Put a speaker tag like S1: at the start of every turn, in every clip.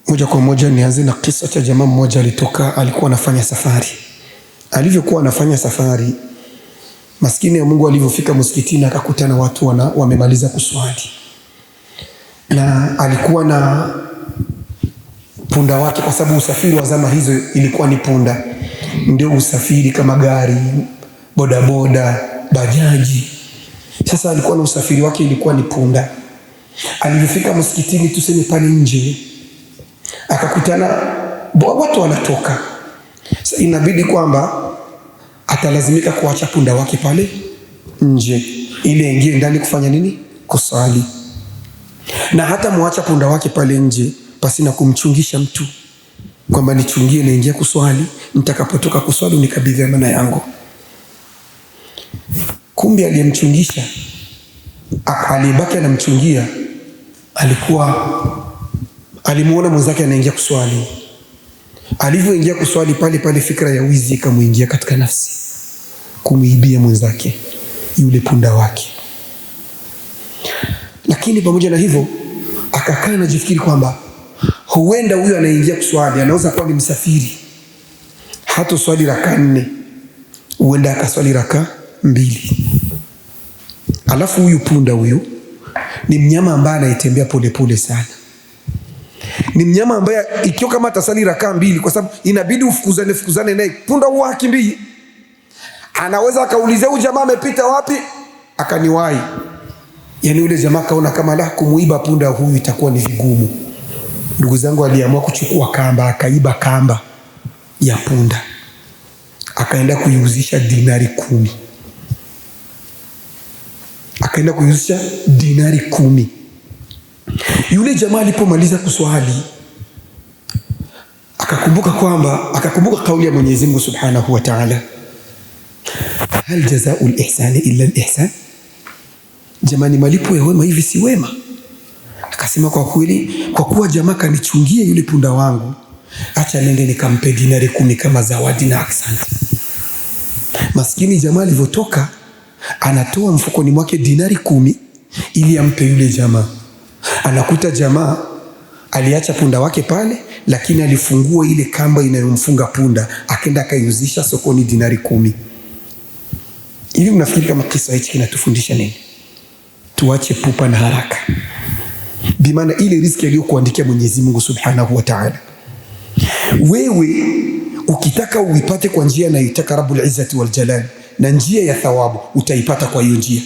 S1: Moja kwa moja nianze na kisa cha jamaa mmoja alikuwa anafanya safari. Alivyokuwa anafanya safari, maskini ya Mungu alivyofika msikitini akakutana watu wamemaliza kuswali. Na alikuwa na punda wake, kwa sababu usafiri wa zama hizo ilikuwa ni punda. Ndio usafiri kama gari, bodaboda, bajaji. Sasa alikuwa na usafiri wake ilikuwa ni punda. Alivyofika msikitini, tuseme pale nje, akakutana watu wanatoka. Sasa inabidi kwamba atalazimika kuacha punda wake pale nje ili aingie ndani kufanya nini? Kusali. Na hata muacha punda wake pale nje pasi na kumchungisha mtu kwamba nichungie naingia kuswali, nitakapotoka kuswali nikabidhi amana yangu. Kumbe aliyemchungisha, alibaki anamchungia, alimuona mwenzake anaingia kuswali. Alivyoingia kuswali pale fikra ya wizi ikamuingia katika nafsi, kumuibia mwenzake yule punda wake. Lakini pamoja na hivyo akakaa na jifikiri kwamba huenda huyo anaingia kuswali anaweza kuwa ni msafiri, hata swali raka 4, huenda akaswali raka 2. Alafu huyu punda huyu ni mnyama ambaye anayetembea polepole sana. Ni mnyama ambaye ikiwa kama atasali raka 2, kwa sababu inabidi ufukuzane naye, punda huwa hakimbii. Anaweza akaulizia huyu jamaa amepita wapi, akaniwahi. Yani yule jamaa kaona kama la kumuiba punda huyu itakuwa ni vigumu. Ndugu zangu, aliamua kuchukua kamba, akaiba kamba ya punda, akaenda kuiuzisha dinari 10. Akaenda kuiuzisha dinari 10. Yule jamaa alipomaliza kuswali akakumbuka kauli ya Mwenyezi Mungu Subhanahu wa Ta'ala, hal jazaa'ul ihsani illa al-ihsan, jamani malipo ya wema hivi si wema? Akasema kwa kweli, kwa kuwa jamaa kanichungia yule punda wangu, acha nende nikampe dinari 10 kama zawadi na asante. Maskini jamaa alivyotoka, anatoa mfukoni mwake dinari 10 ili ampe yule jamaa. Anakuta jamaa aliacha punda wake pale, lakini alifungua ile kamba inayomfunga punda, akaenda akaiuzisha sokoni dinari 10. Ili mnafikiri kama kisa hichi kinatufundisha nini? Tuache pupa na haraka. Bimaana ile riziki aliyokuandikia Mwenyezi Mungu Subhanahu wa Ta'ala, wewe ukitaka uipate kwa njia anayotaka Rabbul Izzati wal Jalal, na njia ya thawabu utaipata kwa hiyo njia.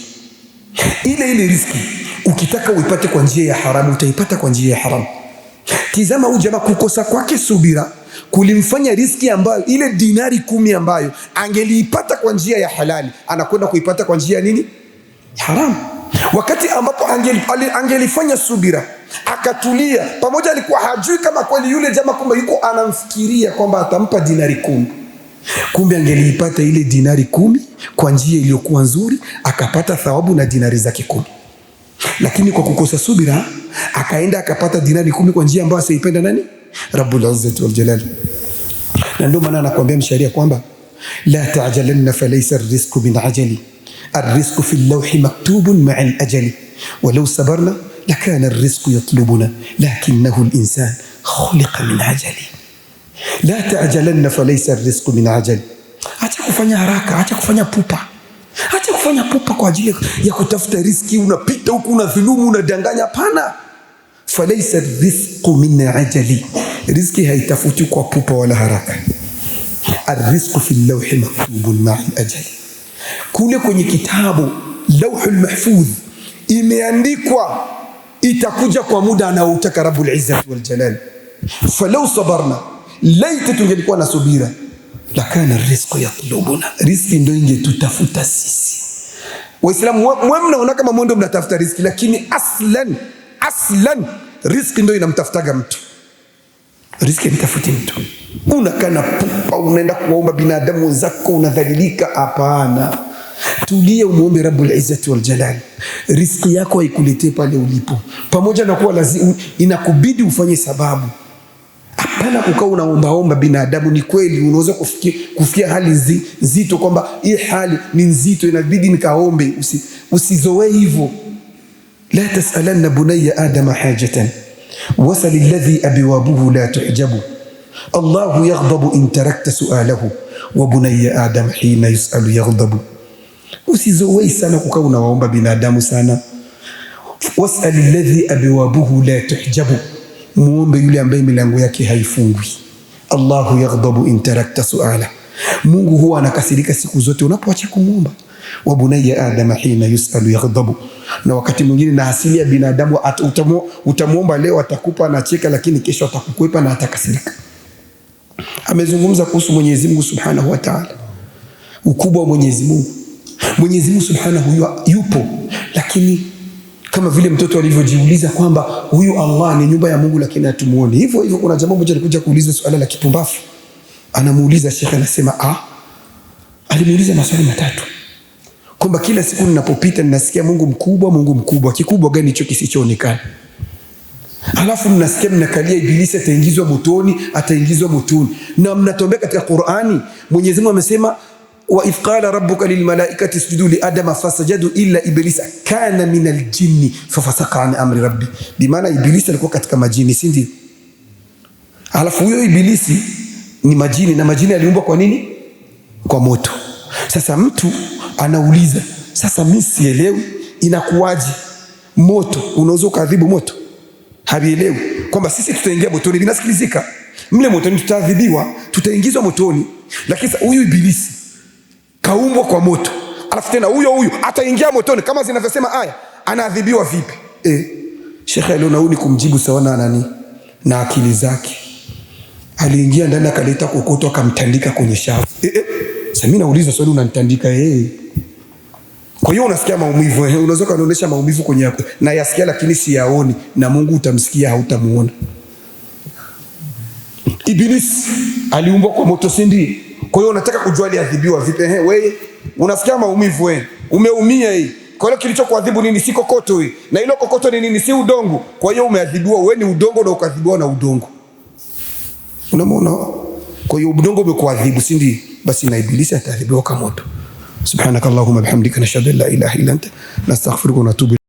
S1: Ile riziki ukitaka uipate kwa njia ya haramu utaipata kwa njia ya haramu. Tizama huyu jamaa, kukosa kwake subira kulimfanya riziki ambayo ile dinari 10 ambayo angeliipata kwa njia ya halali anakwenda kuipata kwa njia nini? Haramu. Wakati ambapo angelifanya subira akatulia, pamoja alikuwa hajui kama kweli yule jamaa kumbe yuko anamfikiria kwamba atampa dinari 10. Kumbe angeliipata ile dinari 10 kwa njia iliyokuwa nzuri, akapata thawabu na dinari zake 10. Lakini kwa kukosa subira akaenda akapata dinari 10 kwa njia ambayo asiipenda nani? Rabbul Izzati wal Jalal. Na ndio maana anakuambia msharia kwamba la ta'jalanna falaysa ar-rizqu min ajali, ar-rizqu fi al-lawhi maktubun ma'a al-ajali, walau sabarna lakana ar-rizqu yatlubuna lakinnahu al-insan khuliqa min ajali. La ta'jalanna falaysa ar-rizqu min ajali. Acha kufanya haraka, acha kufanya pupa. Acha kufanya pupa kwa ajili ya kutafuta riziki, unapita huku unadhulumu, unadanganya. Hapana. Falaysa ar-rizqu min ajali. Riziki haitafuti kwa pupa wala haraka. Ar-rizqu fi al-lawhi maktubun ma'a al-ajali. Kule kwenye kitabu Lawhul Mahfudh imeandikwa itakuja kwa muda anaotaka Rabbul Izzati wal Jalal. Falau sabarna, laiti tungelikuwa na subira, lakana rizqu yatlubuna, riziki ndio ingetutafuta sisi. Waislamu mnaona kama mwendo mnatafuta riziki, lakini aslan riziki ndio inamtafutaga mtu. Riziki inatafuti mtu. Unakana pupa, unaenda kuomba binadamu wenzako, unadhalilika. Hapana. Tulia, umuombe Rabbul Izzati wal Jalal. Riziki yako haikuletee pale ulipo, pamoja na kuwa lazima inakubidi ufanye sababu. Hapana kukaa unaomba binadamu. Ni kweli unaweza kufikia hali nzito kwamba hii hali ni nzito, inabidi nikaombe. Usizoe hivyo. La tasalanna bunayya adama hajatan wasal alladhi abwabuhu la tuhjabu Allahu yaghdabu in tarakta su'alahu wa bunayya adam hina yus'alu yaghdabu. Usizowei sana kukaa unawaomba binadamu sana. Wasal alladhi abwabuhu la tuhjabu, muombe yule ambaye milango yake haifungwi. Allahu yaghdabu in tarakta su'ala, Mungu huwa anakasirika siku zote unapoacha kumuomba. Wa bunayya adam hina yus'alu yaghdabu, na wakati mwingine na asili ya binadamu utamuomba leo atakupa anacheka, lakini kesho atakukwepa na atakasirika. Amezungumza kuhusu Mwenyezi Mungu Subhanahu wa Ta'ala, ukubwa wa Mwenyezi Mungu. Mwenyezi Mungu Subhanahu yupo, lakini kama vile mtoto alivyojiuliza kwamba huyu Allah ni nyumba ya Mungu lakini hatumuoni. Hivyo hivyo kuna jamaa mmoja alikuja kuuliza swala la kipumbafu. Anamuuliza Sheikh, anasema alimuuliza maswali matatu. Kwamba kila siku ninapopita ninasikia Mungu mkubwa, Mungu mkubwa. Kikubwa gani hicho kisichoonekana? Alafu mnasikia mnakalia Ibilisi ataingizwa motoni, na mnatombea katika Qur'ani Mwenyezi Mungu amesema wa idh qala rabbuka lil malaikati isjudu li adama fasajadu illa iblisa kana minal jinni fafasaqa an amri rabbi. Bimaana Ibilisi alikuwa katika majini, si ndio? Alafu huyo Ibilisi ni majini, na majini aliumbwa kwa nini? Kwa moto. Sasa mtu anauliza, sasa mimi sielewi inakuwaje moto unaweza kuadhibu moto? Habielewi kwamba sisi tutaingia motoni, binasikilizika mle motoni, tutaadhibiwa, tutaingizwa motoni. Lakini huyu Ibilisi kaumbwa kwa moto, alafu tena huyo ataingia motoni kama zinavyosema aya, anaadhibiwa vipi? Sheikh alionauni kumjibu sawa na nani na akili zake. Aliingia ndani akaleta kokoto akamtandika kwenye shavu. Sasa mimi nauliza swali, unanitandika kwa hiyo unasikia maumivu, unaweza kuonyesha maumivu kwenye yako na yasikia, lakini siyaoni, na Mungu utamsikia hautamuona. Ibilisi aliumbwa kwa moto, si ndio? Kwa hiyo unataka kujua aliadhibiwa vipi? Wewe unasikia maumivu, umeumia kwa hiyo kilichokuadhibu nini? Si kokoto na hilo kokoto ni nini? Si udongo. Kwa hiyo umeadhibiwa, wewe ni udongo na ukadhibiwa na udongo. Unaona? Kwa hiyo udongo umekuadhibu, si ndio? Basi na Ibilisi ataadhibiwa kwa moto. Subhanakallahumma bihamdika nashhadu an la ilaha illa anta nastaghfiruka wa natubu